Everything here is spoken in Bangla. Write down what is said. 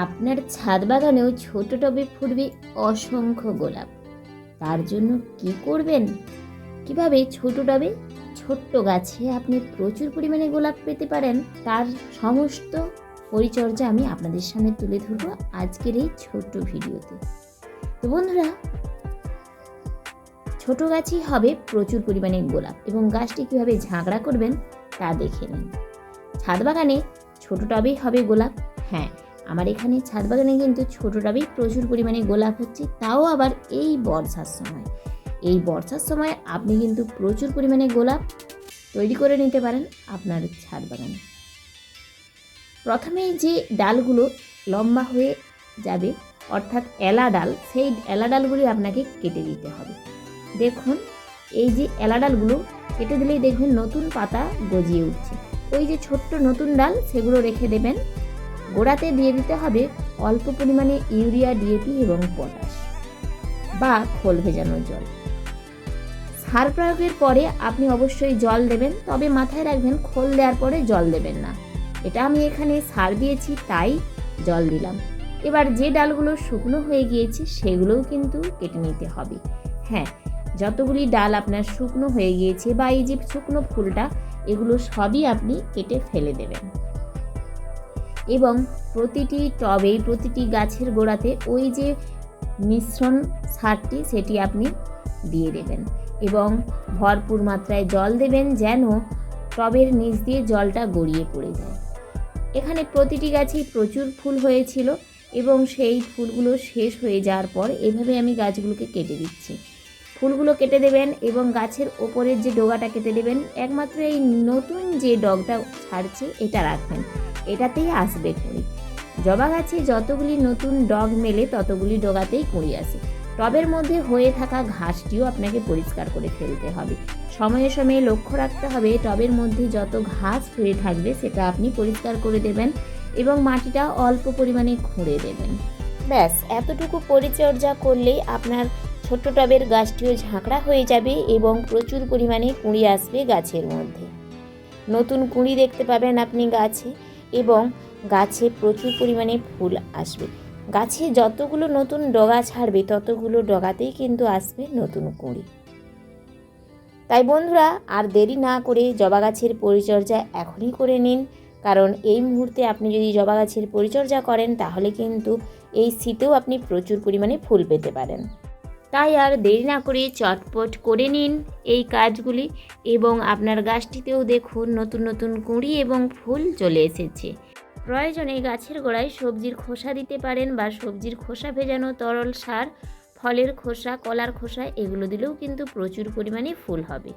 আপনার ছাদ বাগানেও ছোট টবে ফুটবে অসংখ্য গোলাপ। তার জন্য কি করবেন, কিভাবে ছোট টবে ছোট্ট গাছে আপনি প্রচুর পরিমাণে গোলাপ পেতে পারেন, তার সমস্ত পরিচর্যা আমি আপনাদের সামনে তুলে ধরবো আজকের এই ছোট্ট ভিডিওতে। তো বন্ধুরা, ছোট গাছই হবে প্রচুর পরিমাণে গোলাপ এবং গাছটি কিভাবে ঝাঁকড়া করবেন তা দেখে নিন। ছাদ বাগানে ছোট টবেই হবে গোলাপ। হ্যাঁ, আমার এখানে ছাদ বাগানে কিন্তু ছোট টবেই প্রচুর পরিমাণে গোলাপ হচ্ছে, তাও আবার এই বর্ষার সময়। এই বর্ষার সময় আপনি কিন্তু প্রচুর পরিমাণে গোলাপ তৈরি করে নিতে পারেন আপনার ছাদ বাগানে। প্রথমেই যে ডালগুলো লম্বা হয়ে যাবে, অর্থাৎ এলা ডাল, সেই এলা ডালগুলি আপনাকে কেটে দিতে হবে। দেখুন, এই যে এলা ডালগুলো কেটে দিলেই দেখবেন নতুন পাতা গজিয়ে উঠছে। ওই যে ছোট্ট নতুন ডাল, সেগুলো রেখে দেবেন। গোড়াতে দিয়ে দিতে হবে অল্প পরিমাণে ইউরিয়া, ডিএপি এবং পটাশ বা খোল ভেজানো জল। সার প্রয়োগের পরে আপনি অবশ্যই জল দেবেন, তবে মাথায় রাখবেন খোল দেওয়ার পরে জল দেবেন না। এটা আমি এখানে সার দিয়েছি তাই জল দিলাম। এবার যে ডালগুলো শুকনো হয়ে গিয়েছে সেগুলোও কিন্তু কেটে নিতে হবে। হ্যাঁ, যতগুলি ডাল আপনার শুকনো হয়ে গিয়েছে বা এই যে শুকনো ফুলটা, এগুলো সবই আপনি কেটে ফেলে দেবেন এবং প্রতিটি টবে, প্রতিটি গাছের গোড়াতে ওই যে মিশ্রণ সারটি সেটি আপনি দিয়ে দেবেন এবং ভরপুর মাত্রায় জল দেবেন, যেন টবের নিচ দিয়ে জলটা গড়িয়ে পড়ে যায়। এখানে প্রতিটি গাছেই প্রচুর ফুল হয়েছিল এবং সেই ফুলগুলো শেষ হয়ে যাওয়ার পর এভাবে আমি গাছগুলোকে কেটে দিচ্ছি। ফুলগুলো কেটে দেবেন এবং গাছের ওপরের যে ডগাটা কেটে দেবেন। একমাত্র এই নতুন যে ডগটা ছাড়ছে এটা রাখবেন, এটাতেই আসবে কুঁড়ি। জবা গাছে যতগুলি নতুন ডগ মেলে ততগুলি ডগাতেই কুঁড়ি আসে। টবের মধ্যে হয়ে থাকা ঘাসটিও আপনাকে পরিষ্কার করে ফেলতে হবে। সময়ে সময়ে লক্ষ্য রাখতে হবে টবের মধ্যে যত ঘাস হয়ে থাকবে সেটা আপনি পরিষ্কার করে দেবেন এবং মাটিটা অল্প পরিমাণে খুঁড়ে দেবেন। ব্যাস, এতটুকু পরিচর্যা করলেই আপনার ছোট্ট টবের গাছটিও ঝাঁকড়া হয়ে যাবে এবং প্রচুর পরিমাণে কুঁড়ি আসবে গাছের মধ্যে। নতুন কুঁড়ি দেখতে পাবেন আপনি গাছে এবং গাছে প্রচুর পরিমাণে ফুল আসবে। গাছে যতগুলো নতুন ডগা ছাড়বে ততগুলো ডগাতেই কিন্তু আসবে নতুন কুঁড়ি। তাই বন্ধুরা, আর দেরি না করে জবা গাছের পরিচর্যা এখনই করে নিন, কারণ এই মুহূর্তে আপনি যদি জবা গাছের পরিচর্যা করেন তাহলে কিন্তু এই শীতেও আপনি প্রচুর পরিমাণে ফুল পেতে পারেন। তাই আর দেরি না করে চটপট করে নিন এই কাজগুলি এবং আপনার গাছটিতেও দেখুন নতুন নতুন কুঁড়ি এবং ফুল চলে এসেছে। প্রয়োজনে গাছের গোড়ায় সবজির খোসা দিতে পারেন বা সবজির খোসা ভেজানো তরল সার, ফলের খোসা, কলার খোসা, এগুলো দিলেও কিন্তু প্রচুর পরিমাণে ফুল হবে।